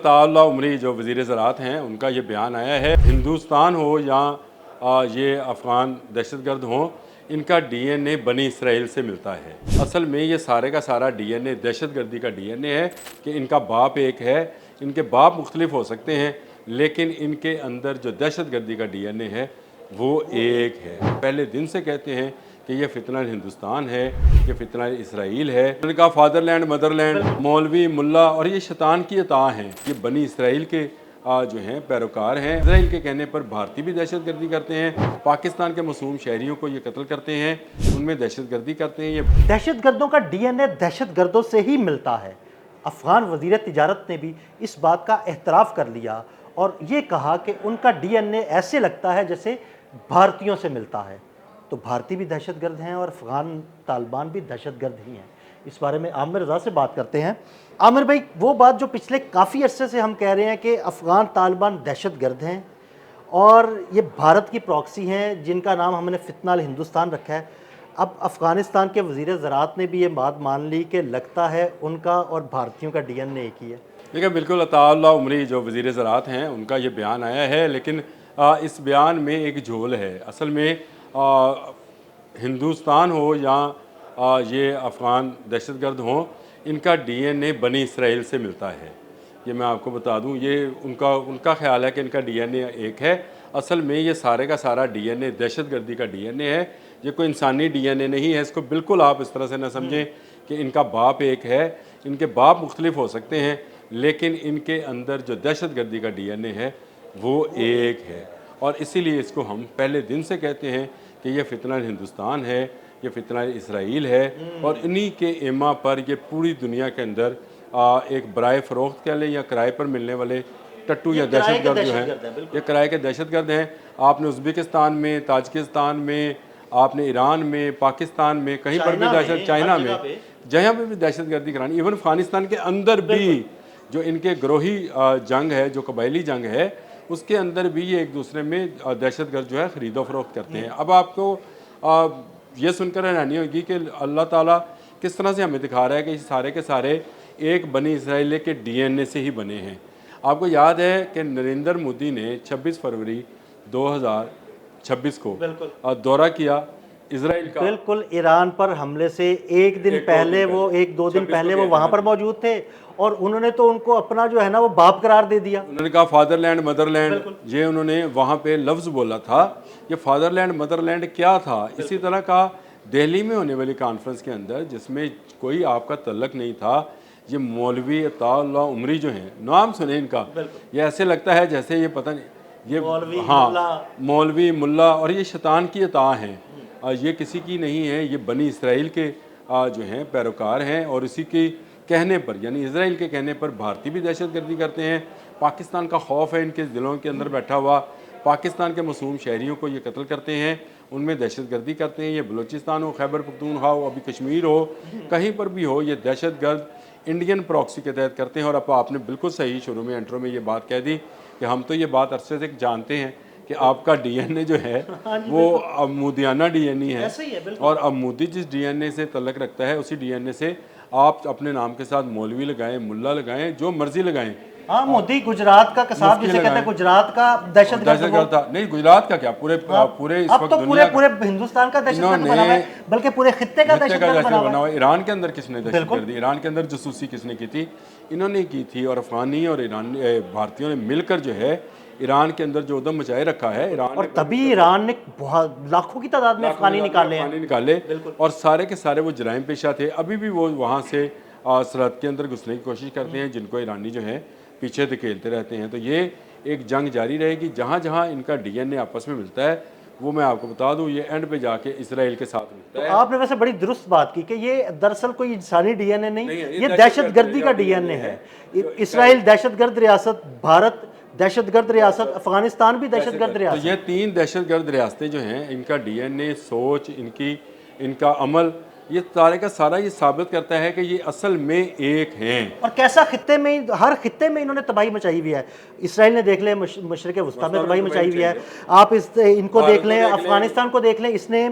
ताउल्लाह उमरी जो वज़ीर ज़राअत हैं उनका ये बयान आया है, हिंदुस्तान हो या ये अफ़गान दहशतगर्द हों, इनका डीएनए बनी इसराइल से मिलता है। असल में ये सारे का सारा डीएनए दहशतगर्दी का डीएनए है कि इनका बाप एक है। इनके बाप मुख्तलिफ हो सकते हैं लेकिन इनके अंदर जो दहशतगर्दी का डीएनए है वो एक है। पहले दिन से कहते हैं कि ये फितना हिंदुस्तान है, ये फितना इसराइल है। उनका फादरलैंड मदरलैंड मौलवी मुल्ला और ये शैतान की अता हैं। ये बनी इसराइल के जो हैं पैरोकार हैं। इसराइल के कहने पर भारतीय भी दहशतगर्दी करते हैं, पाकिस्तान के मासूम शहरियों को ये कत्ल करते हैं, उनमें दहशतगर्दी करते हैं। ये दहशतगर्दों का डीएनए दहशतगर्दों से ही मिलता है। अफगान वज़ीर तिजारत ने भी इस बात का एहतराफ़ कर लिया और ये कहा कि उनका डीएनए ऐसे लगता है जैसे भारतीयों से मिलता है। तो भारतीय भी दहशतगर्द हैं और अफ़गान तालिबान भी दहशतगर्द ही हैं। इस बारे में आमिर रज़ा से बात करते हैं। आमिर भाई, वो बात जो पिछले काफ़ी अरसे से हम कह रहे हैं कि अफ़गान तालिबान दहशतगर्द हैं और ये भारत की प्रॉक्सी हैं जिनका नाम हमने फितना हिंदुस्तान रखा है। अब अफ़गानिस्तान के वज़ीर ज़राअत ने भी ये बात मान ली कि लगता है उनका और भारतीयों का डीएनए एक ही है। देखिए, बिल्कुल ताउल्लाह उमरी जो वज़ीर ज़राअत हैं उनका ये बयान आया है, लेकिन इस बयान में एक झोल है। असल में हिंदुस्तान हो या ये अफ़गान दहशतगर्द हों, इनका डीएनए बनी इसराइल से मिलता है। ये मैं आपको बता दूं, ये उनका ख्याल है कि इनका डीएनए एक है। असल में ये सारे का सारा डीएनए दहशतगर्दी का डीएनए है। ये कोई इंसानी डीएनए नहीं है। इसको बिल्कुल आप इस तरह से ना समझें कि इनका बाप एक है। इनके बाप मुख्तलिफ हो सकते हैं लेकिन इनके अंदर जो दहशतगर्दी का डीएनए है वो एक है। और इसीलिए इसको हम पहले दिन से कहते हैं कि ये फितना हिंदुस्तान है, ये फितना इसराइल है और इन्हीं के एमा पर ये पूरी दुनिया के अंदर एक बराए फ़रोख्त कह लें या किराए पर मिलने वाले टट्टू या दहशतगर्द जो हैं, ये किराए के दहशतगर्द हैं। आपने उज़्बेकिस्तान में, ताजिकिस्तान में, आपने ईरान में, पाकिस्तान में, कहीं पर भी दहशत, चाइना में, जहाँ पर भी दहशतगर्दी करानी, इवन अफ़गानिस्तान के अंदर भी जो इनके ग्रोही जंग है, जो कबायली जंग है, उसके अंदर भी ये एक दूसरे में दहशतगर्द जो है ख़रीदो फरोख्त करते हैं। अब आपको ये सुनकर हैरानी होगी कि अल्लाह ताला किस तरह से हमें दिखा रहा है कि सारे के सारे एक बनी इसराइल के डीएनए से ही बने हैं। आपको याद है कि नरेंद्र मोदी ने 26 फरवरी 2026 को दौरा किया इसराइल का। बिल्कुल, ईरान पर हमले से एक दो दिन पहले वो वहाँ पर मौजूद थे और उन्होंने तो उनको अपना जो है ना वो बाप करार दे दिया। उन्होंने कहा फादरलैंड मदरलैंड, ये उन्होंने वहाँ पे लफ्ज़ बोला था। ये फादरलैंड मदरलैंड क्या था? इसी तरह का दिल्ली में होने वाली कॉन्फ्रेंस के अंदर जिसमें कोई आपका तल्लक नहीं था, ये मौलवी ताउल्लाह उमरी जो हैं, नाम सुने इनका, ये ऐसे लगता है जैसे ये पता नहीं ये मौलवी मुल्ला और ये शैतान की अता हैं। ये किसी की नहीं है, ये बनी इसराइल के जो हैं पैरोकार हैं और इसी के कहने पर, यानी इसराइल के कहने पर भारतीय भी दहशतगर्दी करते हैं। पाकिस्तान का खौफ है इनके दिलों के अंदर बैठा हुआ। पाकिस्तान के मासूम शहरियों को ये कत्ल करते हैं, उनमें दहशतगर्दी करते हैं। ये बलूचिस्तान हो, खैबर पख्तूनख्वा हो, अभी कश्मीर हो, कहीं पर भी हो, ये दहशतगर्द इंडियन प्रॉक्सी के तहत करते हैं। और अब आपने बिल्कुल सही शुरू में इंट्रो में ये बात कह दी कि हम तो ये बात अरसे से जानते हैं कि आपका डीएनए जो है वो अमूदियाना डीएनए है और अमूदी जिस डीएनए से तल्लक रखता है उसी डीएनए से आप अपने नाम के साथ मौलवी लगाएं, मुल्ला लगाएं, जो मर्जी लगाएं। हाँ, मोदी गुजरात का कसाब जिसे कहते हैं, गुजरात का दहशतगर्द था। नहीं, गुजरात का क्या, पूरे इस वक्त पूरे हिंदुस्तान का दहशतगर्द बना हुआ है, बल्कि पूरे खित्ते का दहशतगर्द बना हुआ है। ईरान के अंदर किसने दहशतगर्दी, ईरान के अंदर जासूसी किसने की थी? इन्होंने की थी। और अफगानी और ईरानी भारतीयों ने मिलकर जो है ईरान के अंदर जो उद्यम मचाए रखा है ईरान, और तभी ईरान ने बहुत लाखों की तादाद में अफगानी निकाले और सारे के सारे वो जराइम पेशा थे। अभी भी वो वहाँ से सरहद के अंदर घुसने की कोशिश करते हैं, जिनको ईरानी जो है पीछे धकेलते रहते हैं। तो ये एक जंग जारी रहेगी। जहाँ जहाँ इनका डीएनए आपस में मिलता है, वो मैं आपको बता दूं, ये एंड पे जाके इसराइल के साथ मिलता है। आपने वैसे बड़ी दुरुस्त बात की कि ये दरअसल कोई इंसानी डीएनए नहीं, ये दहशतगर्दी का डीएनए है। इसराइल दहशतगर्द रियासत, भारत दहशतगर्द रियासत, अफगानिस्तान भी दहशतगर्द रियासत। तो ये तीन दहशतगर्द रियासतें जो हैं, इनका डीएनए, सोच, इनका अमल ये सारे का सारा ये साबित करता है कि ये असल में एक हैं। और कैसा खित्ते में, हर खित्ते में इन्होंने तबाही मचाई हुई है। इसराइल ने देख लें मशरिक़ वस्ता में तबाही मचाई हुई है, आप इनको देख लें, अफगानिस्तान को देख लें, इसने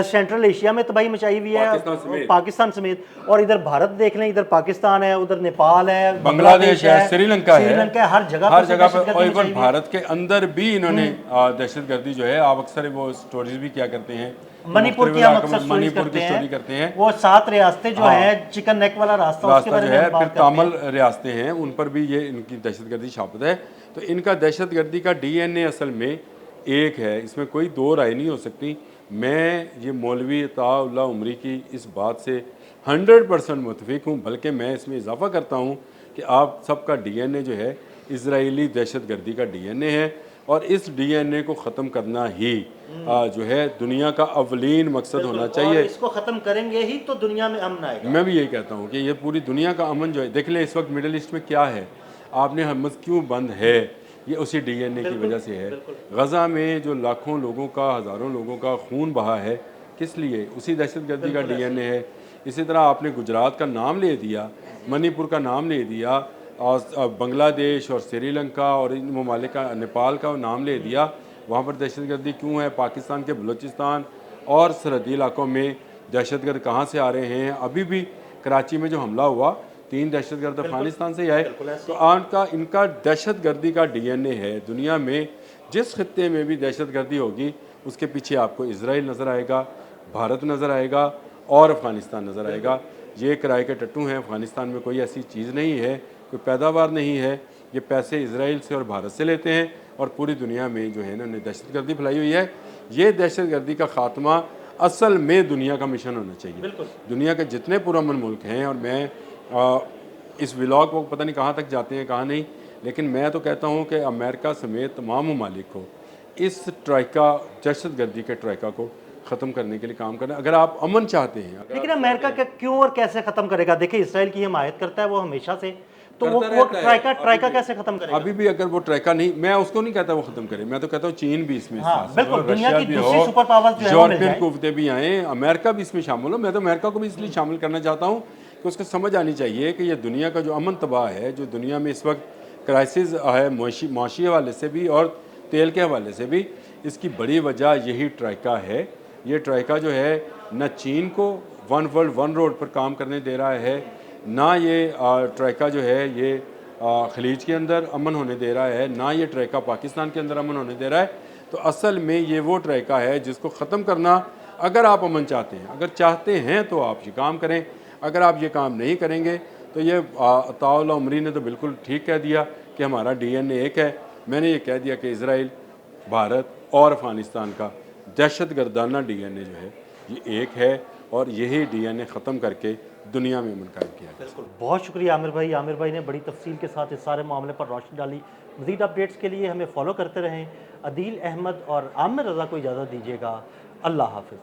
सेंट्रल एशिया में तबाही मचाई हुई है, पाकिस्तान समेत। और इधर भारत देख लें, इधर पाकिस्तान है, उधर नेपाल है, बांग्लादेश है, श्रीलंका है, हर जगह पर। और इवन भारत के अंदर भी इन्होंने दहशतगर्दी जो है, आप अक्सर वो स्टोरीज भी क्या करते हैं, मणिपुर की हम अक्सर मणिपुर की स्टोरी करते हैं, वो 7 रियासतें जो है, चिकन नेक वाला रास्ता उसके बारे जो में है, बात फिर तामल रियासतें हैं, उन पर भी ये इनकी दहशतगर्दी शामिल है। तो इनका दहशतगर्दी का डीएनए असल में एक है, इसमें कोई दो राय नहीं हो सकती। मैं ये मौलवी अताउल्लाह उमरी की इस बात से 100% मुतफिक हूँ, बल्कि मैं इसमें इजाफा करता हूँ कि आप सबका डीएनए जो है इजरायली दहशतगर्दी का डीएनए है, और इस डीएनए को ख़त्म करना ही जो है दुनिया का अवलीन मकसद होना चाहिए। और इसको ख़त्म करेंगे ही तो दुनिया में अमन आएगा। मैं भी यही कहता हूँ कि ये पूरी दुनिया का अमन जो है, देख लें इस वक्त मिडिल ईस्ट में क्या है, आपने हमस क्यों बंद है, ये उसी डीएनए की वजह से है। गज़ा में जो लाखों लोगों का, हज़ारों लोगों का खून बहा है, किस लिए? उसी दहशतगर्दी का डीएनए है। इसी तरह आपने गुजरात का नाम ले दिया, मणिपुर का नाम ले दिया, और बांग्लादेश और श्रीलंका और इन ममालिक का, नेपाल का नाम ले दिया। वहाँ पर दहशतगर्दी क्यों है? पाकिस्तान के बलूचिस्तान और सरहदी इलाकों में दहशतगर्द कहाँ से आ रहे हैं? अभी भी कराची में जो हमला हुआ, 3 दहशतगर्द अफगानिस्तान से आए। तो इनका दहशतगर्दी का डीएनए है। दुनिया में जिस खत्ते में भी दहशतगर्दी होगी, उसके पीछे आपको इजराइल नज़र आएगा, भारत नज़र आएगा और अफ़गानिस्तान नज़र आएगा। ये किराए के टट्टू हैं। अफ़गानिस्तान में कोई ऐसी चीज़ नहीं है, कोई पैदावार नहीं है। ये पैसे इजराइल से और भारत से लेते हैं, और पूरी दुनिया में जो है इन्होंने दहशतगर्दी फैलाई हुई है। ये दहशतगर्दी का ख़ात्मा असल में दुनिया का मिशन होना चाहिए। दुनिया के जितने पुरअमन मुल्क हैं, और मैं इस व्लॉग को पता नहीं कहाँ तक जाते हैं कहाँ नहीं, लेकिन मैं तो कहता हूँ कि अमेरिका समेत तमाम ममालिक को इस ट्राइका, दहशतगर्दी के ट्राइका को ख़त्म करने के लिए काम करना, अगर आप अमन चाहते हैं। लेकिन अमेरिका क्यों और कैसे ख़त्म करेगा? देखिए, इसराइल की हिमायत करता है वो हमेशा से, तो वो ट्राइका कैसे खत्म करेगा? अभी भी अगर वो ट्राइका नहीं, मैं उसको नहीं कहता वो खत्म करे, मैं तो कहता हूँ चीन भी इसमें, बिल्कुल, दुनिया की दूसरी सुपर पावर्स जो है, यूरोपियन कुव्वतें भी आए, अमेरिका भी इसमें शामिल हो। मैं तो अमेरिका को भी इसलिए शामिल करना चाहता हूँ कि उसको समझ आनी चाहिए कि ये दुनिया का जो अमन तबाह है, जो दुनिया में इस वक्त क्राइसिस है, माशी हवाले से भी और तेल के हवाले से भी, इसकी बड़ी वजह यही ट्राइका है। ये ट्राइका जो है न चीन को वन वर्ल्ड वन रोड पर काम करने दे रहा है, ना ये ट्राइका जो है ये खलीज के अंदर अमन होने दे रहा है, ना ये ट्राइका पाकिस्तान के अंदर अमन होने दे रहा है। तो असल में ये वो ट्राइका है जिसको ख़त्म करना, अगर आप अमन चाहते हैं, अगर चाहते हैं तो आप ये काम करें। अगर आप ये काम नहीं करेंगे तो ये अताउल्लाह उमरी ने तो बिल्कुल ठीक कह दिया कि हमारा डीएनए एक है। मैंने ये कह दिया कि इजराइल, भारत और अफ़गानिस्तान का दहशतगर्दाना डीएनए जो है ये एक है, और यही डीएनए ख़त्म करके दुनिया में अमन कायम किया। बिल्कुल, बहुत शुक्रिया आमिर भाई। आमिर भाई ने बड़ी तफसील के साथ इस सारे मामले पर रोशनी डाली। मज़ीद अपडेट्स के लिए हमें फॉलो करते रहें। अदील अहमद और आमिर रज़ा को इजाज़त दीजिएगा। अल्लाह हाफ़िज़।